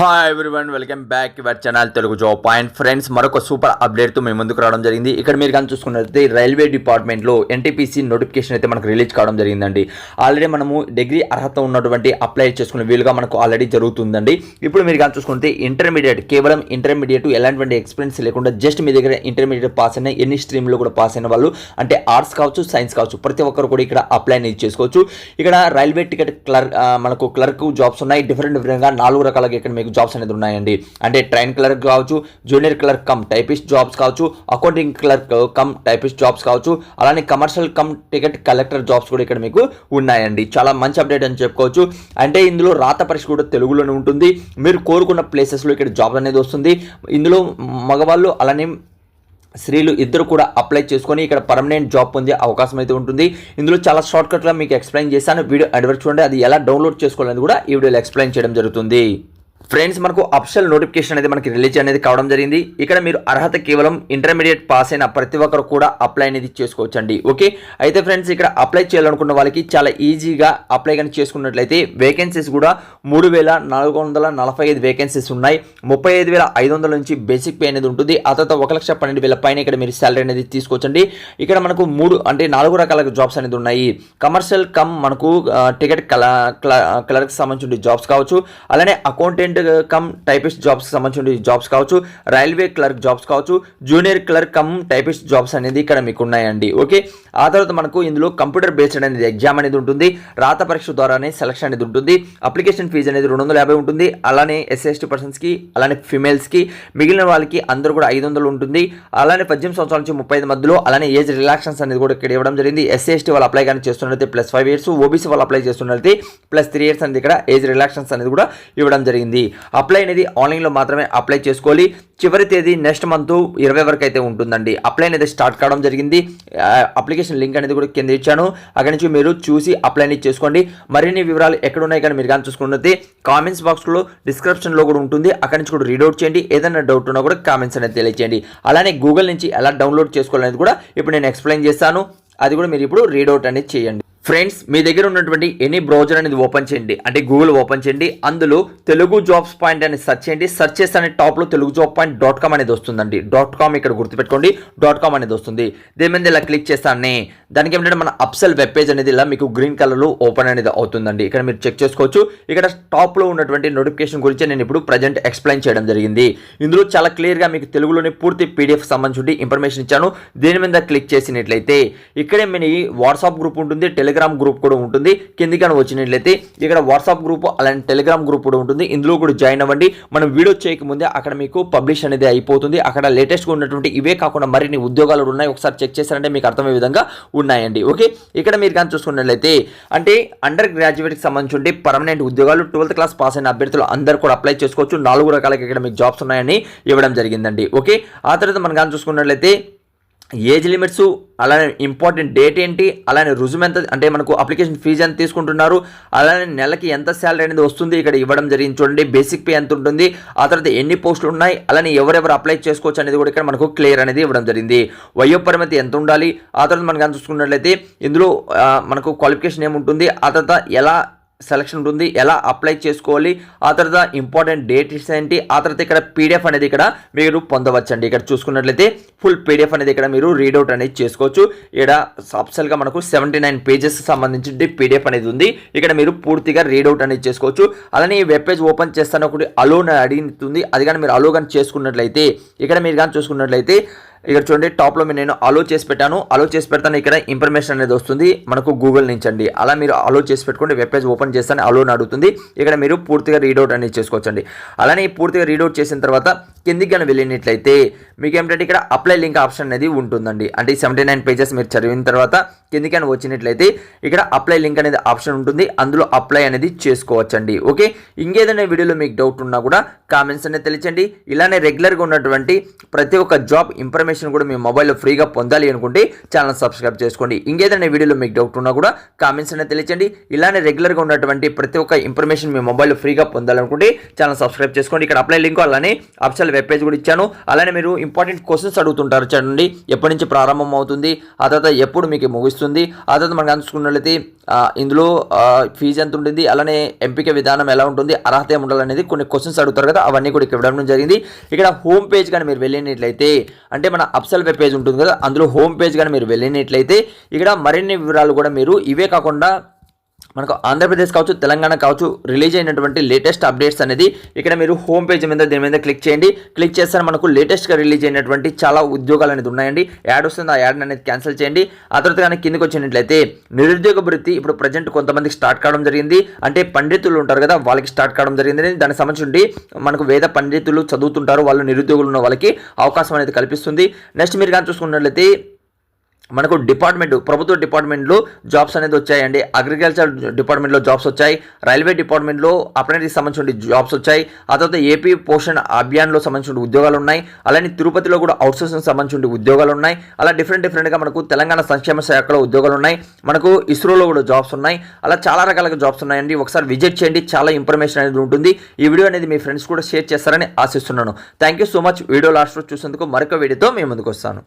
Hi everyone, welcome back your channel Telugu job point. Friends, మరొక super అప్డేట్తో మేము ముందుకు రావడం జరిగింది. ఇక్కడ మీరు కానీ చూసుకున్నట్లయితే రైల్వే డిపార్ట్మెంట్లో ఎన్టీపీసీ నోటిఫికేషన్ అయితే మనకు రిలీజ్ కావడం జరిగిందండి. ఆల్రెడీ మనము డిగ్రీ అర్హత ఉన్నటువంటి అప్లై చేసుకునే వీలుగా మనకు ఆల్రెడీ జరుగుతుందండి. ఇప్పుడు మీరు కానీ చూసుకుంటే ఇంటర్మీడియట్, కేవలం ఇంటర్మీడియట్ ఎలాంటి ఎక్స్పీరియన్స్ లేకుండా జస్ట్ మీ దగ్గర ఇంటర్మీడియట్ పాస్ అయిన, ఎన్ని స్ట్రీమ్లో కూడా పాస్ అయిన వాళ్ళు, అంటే ఆర్ట్స్ కావచ్చు, సైన్స్ కావచ్చు, ప్రతి ఒక్కరు కూడా ఇక్కడ అప్లై అనేది చేసుకోవచ్చు. ఇక్కడ రైల్వే టికెట్ క్లర్క్, మనకు క్లర్క్ జాబ్స్ ఉన్నాయి. డిఫరెంట్గా 4 రకాలుగా ఇక్కడ మీకు జాబ్స్ అనేది ఉన్నాయండి. అంటే ట్రైన్ క్లర్క్ కావచ్చు, junior clerk cum typist jobs కావచ్చు, accounting clerk cum typist jobs కావచ్చు, అలానే commercial cum ticket collector jobs కూడా ఇక్కడ మీకు ఉన్నాయండి. చాలా మంచి అప్డేట్ అని చెప్పుకోవచ్చు. అంటే ఇందులో రాత పరీక్ష కూడా తెలుగులోనే ఉంటుంది. మీరు కోరుకున్న ప్లేసెస్లో ఇక్కడ జాబ్ అనేది వస్తుంది. ఇందులో మగవాళ్ళు అలానే స్త్రీలు ఇద్దరు కూడా అప్లై చేసుకొని ఇక్కడ పర్మనెంట్ జాబ్ పొందే అవకాశం అయితే ఉంటుంది. ఇందులో చాలా షార్ట్కట్గా మీకు ఎక్స్ప్లెయిన్ చేశాను. వీడియో అడ్వర్ట్ చూడండి, అది ఎలా డౌన్లోడ్ చేసుకోవాలని కూడా ఈ వీడియోలో ఎక్స్ప్లెయిన్ చేయడం జరుగుతుంది. ఫ్రెండ్స్, మనకు అఫిషియల్ నోటిఫికేషన్ అనేది మనకి రిలీజ్ అనేది కావడం జరిగింది. ఇక్కడ మీరు అర్హత కేవలం ఇంటర్మీడియట్ పాస్ అయిన ప్రతి ఒక్కరు కూడా అప్లై అనేది చేసుకోవచ్చండి. ఓకే, అయితే ఫ్రెండ్స్, ఇక్కడ అప్లై చేయాలనుకున్న వాళ్ళకి చాలా ఈజీగా అప్లై కానీ చేసుకున్నట్లయితే వేకెన్సీస్ కూడా 3,445 వేకెన్సీస్ ఉన్నాయి. 35,500 నుంచి బేసిక్ పే అనేది ఉంటుంది. ఆ తర్వాత 1,12,000 పైన ఇక్కడ మీరు శాలరీ అనేది తీసుకోవచ్చండి. ఇక్కడ మనకు 4 రకాల జాబ్స్ అనేది ఉన్నాయి. కమర్షియల్ కమ్ మనకు టికెట్ క్లర్క్ సంబంధించిన జాబ్స్ కావచ్చు, అలానే అకౌంటెంట్ కమ్ టైపిస్ట్ జాబ్స్ సంబంధించిన జాబ్స్ కావచ్చు, రైల్వే క్లర్క్ జాబ్స్ కావచ్చు, junior clerk cum typist jobs అనేది ఇక్కడ మీకు ఉన్నాయండి. ఓకే, ఆ తర్వాత మనకు ఇందులో కంప్యూటర్ బేస్డ్ అనేది ఎగ్జామ్ అనేది ఉంటుంది. రాత పరీక్ష ద్వారానే సెలక్షన్ అనేది ఉంటుంది. అప్లికేషన్ ఫీజు అనేది 250 ఉంటుంది. అలానే SC/ST పర్సన్స్కి, అలానే ఫిమేల్స్కి, మిగిలిన వాళ్ళకి అందరూ కూడా 500 ఉంటుంది. అలానే 18 సంవత్సరాల నుంచి 35 మధ్యలో, అలానే ఏజ్ రిలాక్షన్స్ అనేది కూడా ఇక్కడ ఇవ్వడం జరిగింది. SC/ST వాళ్ళు అప్లై కానీ చేస్తున్నట్లయితే +5 years, OBC వాళ్ళు అప్లై చేస్తున్నట్లయితే +3 years అనేది ఇక్కడ ఏజ్ రిలాక్షన్స్ అనేది కూడా ఇవ్వడం జరిగింది. అప్లై అనేది ఆన్లైన్లో మాత్రమే అప్లై చేసుకోవాలి. చివరి తేదీ నెక్స్ట్ మంత్ 20 వరకు అయితే ఉంటుందండి. అప్లై అనేది స్టార్ట్ కావడం జరిగింది. అప్లికేషన్ లింక్ అనేది కూడా కింద ఇచ్చాను, అక్కడి నుంచి మీరు చూసి అప్లై అనేది చేసుకోండి. మరిన్ని వివరాలు ఎక్కడ ఉన్నాయి కానీ మీరు కానీ చూసుకున్నట్లయితే కామెంట్స్ బాక్స్లో, డిస్క్రిప్షన్లో కూడా ఉంటుంది. అక్కడి నుంచి కూడా రీడౌట్ చేయండి. ఏదైనా డౌట్ ఉన్నా కూడా కామెంట్స్ అనేది తెలియచేయండి. అలానే గూగుల్ నుంచి ఎలా డౌన్లోడ్ చేసుకోవాలనేది కూడా ఇప్పుడు నేను ఎక్స్ప్లెయిన్ చేస్తాను. అది కూడా మీరు ఇప్పుడు రీడౌట్ అనేది చేయండి. ఫ్రెండ్స్, మీ దగ్గర ఉన్నటువంటి ఎనీ బ్రౌజర్ అనేది ఓపెన్ చేయండి. అంటే గూగుల్ ఓపెన్ చేయండి. అందులో తెలుగు జాబ్స్ పాయింట్ అని సెర్చ్ చేయండి. సెర్చ్ చేస్తే టాప్లో తెలుగు జాబ్ పాయింట్ .com అనేది వస్తుందండి. .com ఇక్కడ గుర్తుపెట్టుకోండి, .com అనేది వస్తుంది. దీని మీద ఇలా క్లిక్ చేస్తానే దానికి ఏమిటంటే మన అప్సెల్ వెబ్ పేజ్ అనేది ఇలా మీకు గ్రీన్ కలర్లో ఓపెన్ అనేది అవుతుందండి. ఇక్కడ మీరు చెక్ చేసుకోవచ్చు. ఇక్కడ టాప్లో ఉన్నటువంటి నోటిఫికేషన్ గురించి నేను ఇప్పుడు ప్రజెంట్ ఎక్స్ప్లెయిన్ చేయడం జరిగింది. ఇందులో చాలా క్లియర్గా మీకు తెలుగులోని పూర్తి PDF సంబంధించి ఇన్ఫర్మేషన్ ఇచ్చాను. దీని మీద క్లిక్ చేసినట్లయితే ఇక్కడే మీ వాట్సాప్ గ్రూప్ ఉంటుంది, టెలిగ్రామ్ గ్రూప్ కూడా ఉంటుంది. కిందికి వచ్చినట్లయితే ఇక్కడ వాట్సాప్ గ్రూప్ అలాంటి టెలిగ్రామ్ గ్రూప్ కూడా ఉంటుంది. ఇందులో కూడా జాయిన్ అవ్వండి. మనం వీడియో చేయకముందే అక్కడ మీకు పబ్లిష్ అనేది అయిపోతుంది. అక్కడ లేటెస్ట్గా ఉన్నటువంటి ఇవే కాకుండా మరిన్ని ఉద్యోగాలు ఉన్నాయి. ఒకసారి చెక్ చేశారంటే మీకు అర్థమయ్యే విధంగా ఉన్నాయండి. ఓకే, ఇక్కడ మీరు కానీ చూసుకున్నట్లయితే అంటే అండర్ గ్రాడ్యుయేట్కి సంబంధించి పర్మనెంట్ ఉద్యోగాలు 12th క్లాస్ పాస్ అయిన అభ్యర్థులు అందరూ కూడా అప్లై చేసుకోవచ్చు. 4 రకాలకి ఇక్కడ మీకు జాబ్స్ ఉన్నాయని ఇవ్వడం జరిగిందండి. ఓకే, ఆ తర్వాత మనం కానీ చూసుకున్నట్లయితే ఏజ్ లిమిట్స్, అలానే ఇంపార్టెంట్ డేట్ ఏంటి, అలానే రుజువు ఎంత, అంటే మనకు అప్లికేషన్ ఫీజు ఎంత తీసుకుంటున్నారు, అలానే నెలకి ఎంత శాలరీ అనేది వస్తుంది ఇక్కడ ఇవ్వడం జరిగింది. చూడండి, బేసిక్ పే ఎంత ఉంటుంది, ఆ తర్వాత ఎన్ని పోస్టులు ఉన్నాయి, అలానే ఎవరెవరు అప్లై చేసుకోవచ్చు అనేది కూడా ఇక్కడ మనకు క్లియర్ అనేది ఇవ్వడం జరిగింది. వయోపరిమితి ఎంత ఉండాలి, ఆ తర్వాత మనం కానీ చూసుకున్నట్లయితే ఇందులో మనకు క్వాలిఫికేషన్ ఏముంటుంది, ఆ తర్వాత ఎలా సెలక్షన్ ఉంటుంది, ఎలా అప్లై చేసుకోవాలి, ఆ తర్వాత ఇంపార్టెంట్ డేట్స్ ఏంటి, ఆ తర్వాత ఇక్కడ PDF అనేది ఇక్కడ మీరు పొందవచ్చండి. ఇక్కడ చూసుకున్నట్లయితే ఫుల్ PDF అనేది ఇక్కడ మీరు రీడౌట్ అనేది చేసుకోవచ్చు. ఇక్కడ అఫ్సల్గా మనకు 79 పేజెస్ సంబంధించి PDF అనేది ఉంది. ఇక్కడ మీరు పూర్తిగా రీడౌట్ అనేది చేసుకోవచ్చు. అలానే ఈ వెబ్ పేజ్ ఓపెన్ చేస్తాను ఒకటి అలో అడుగుతుంది. అది కానీ మీరు అలో కానీ చేసుకున్నట్లయితే ఇక్కడ మీరు కానీ చూసుకున్నట్లయితే ఇక్కడ చూడండి, టాప్లో నేను అలో చేసి పెట్టాను. అలో చేసి పెడతాను. ఇక్కడ ఇన్ఫర్మేషన్ అనేది వస్తుంది మనకు గూగుల్ నుంచి అండి. అలా మీరు అలో చేసి పెట్టుకోండి. వెబ్ పేజ్ ఓపెన్ చేస్తాను, అలో అడుగుతుంది. ఇక్కడ మీరు పూర్తిగా రీడౌట్ అనేది చేసుకోవచ్చండి. అలానే పూర్తిగా రీడౌట్ చేసిన తర్వాత కిందికి కానీ వెళ్ళినట్లయితే మీకు ఏమిటంటే ఇక్కడ అప్లై లింక్ ఆప్షన్ అనేది ఉంటుందండి. అంటే 79 పేజెస్ మీరు చదివిన తర్వాత కిందికి కానీ వచ్చినట్లయితే ఇక్కడ అప్లై లింక్ అనేది ఆప్షన్ ఉంటుంది. అందులో అప్లై అనేది చేసుకోవచ్చండి. ఓకే, ఇంకేదైనా వీడియోలో మీకు డౌట్ ఉన్నా కూడా కామెంట్స్ అనేది తెలియచండి. ఇలానే రెగ్యులర్గా ఉన్నటువంటి ప్రతి ఒక్క జాబ్ ఇన్ఫర్మేషన్ ఇన్ఫర్మేషన్ కూడా మీ మొబైల్లో ఫ్రీగా పొందాలి అనుకుంటే ఛానల్ సబ్స్క్రైబ్ చేసుకోండి. ఇంకేదైనా వీడియోలో మీకు డౌట్ ఉన్నా కూడా కామెంట్స్ అనేది తెలియచేయండి. ఇలానే రెగ్యులర్గా ఉన్నటువంటి ప్రతి ఒక్క ఇన్ఫర్మేషన్ మీ మొబైల్లో ఫ్రీగా పొందాలనుకుంటే ఛానల్ సబ్స్క్రైబ్ చేసుకోండి. ఇక్కడ అప్లై లింక్ అలానే అఫీషియల్ వెబ్ పేజ్ కూడా ఇచ్చాను. అలానే మీరు ఇంపార్టెంట్ క్వశ్చన్స్ అడుగుతుంటారు చూడండి, ఎప్పటి నుంచి ప్రారంభం అవుతుంది, ఆ తర్వాత ఎప్పుడు మీకు ముగుస్తుంది, ఆ తర్వాత మనకు చూసుకున్నట్లయితే ఇందులో ఫీజు ఎంత ఉంటుంది, అలానే ఎంపిక విధానం ఎలా ఉంటుంది, అర్హత ఏమి ఉండాలనేది కొన్ని క్వశ్చన్స్ అడుగుతారు కదా, అవన్నీ కూడా ఇక్కడ ఇవ్వడం జరిగింది. ఇక్కడ హోమ్ పేజ్ కానీ మీరు వెళ్ళినట్లయితే అంటే మన అఫీషియల్ వెబ్ పేజ్ ఉంటుంది కదా, అందులో హోమ్ పేజ్ కానీ మీరు వెళ్ళినట్లయితే ఇక్కడ మరిన్ని వివరాలు కూడా మీరు ఇవే కాకుండా మనకు ఆంధ్రప్రదేశ్ కావచ్చు, తెలంగాణ కావచ్చు, రిలీజ్ అయినటువంటి లేటెస్ట్ అప్డేట్స్ అనేది ఇక్కడ మీరు హోమ్ పేజ్ మీద దీని మీద క్లిక్ చేయండి. క్లిక్ చేస్తే మనకు లేటెస్ట్గా రిలీజ్ అయినటువంటి చాలా ఉద్యోగాలు అనేది ఉన్నాయండి. యాడ్ వస్తుంది, ఆ యాడ్ అనేది క్యాన్సిల్ చేయండి. ఆ తర్వాత కానీ కిందకి వచ్చినట్లయితే నిరుద్యోగ భృతి ఇప్పుడు ప్రజెంట్ కొంతమందికి స్టార్ట్ కావడం జరిగింది. అంటే పండితులు ఉంటారు కదా, వాళ్ళకి స్టార్ట్ కావడం జరిగింది. దానికి సంబంధించి మనకు వేద పండితులు చదువుతుంటారు, వాళ్ళు నిరుద్యోగులు ఉన్న వాళ్ళకి అవకాశం అనేది కల్పిస్తుంది. నెక్స్ట్ మీరు కానీ చూసుకున్నట్లయితే మనకు ప్రభుత్వ డిపార్ట్మెంట్లో జాబ్స్ అనేది వచ్చాయండి. అగ్రికల్చర్ డిపార్ట్మెంట్లో జాబ్స్ వచ్చాయి, రైల్వే డిపార్ట్మెంట్లో అప్రెంటిస్ సంబంధించిన జాబ్స్ వచ్చాయి. ఆ తర్వాత ఏపీ పోషణ అభియాన్లో సంబంధించిన ఉద్యోగాలు ఉన్నాయి. అలానే తిరుపతిలో కూడా అవుట్సోర్సింగ్ సంబంధించిన ఉద్యోగాలు ఉన్నాయి. అలా డిఫరెంట్గా మనకు తెలంగాణ సంక్షేమ శాఖలో ఉద్యోగాలు ఉన్నాయి. మనకు ఇస్రోలో కూడా జాబ్స్ ఉన్నాయి. అలా చాలా రకాలుగా జాబ్స్ ఉన్నాయండి. ఒకసారి విజిట్ చేయండి, చాలా ఇన్ఫర్మేషన్ అనేది ఉంటుంది. ఈ వీడియో అనేది మీ ఫ్రెండ్స్ కూడా షేర్ చేస్తారని ఆశిస్తున్నాను. Thank you so much. Video last చూసేందుకు మరొక వీడియోతో మేము ముందుకు వస్తాను.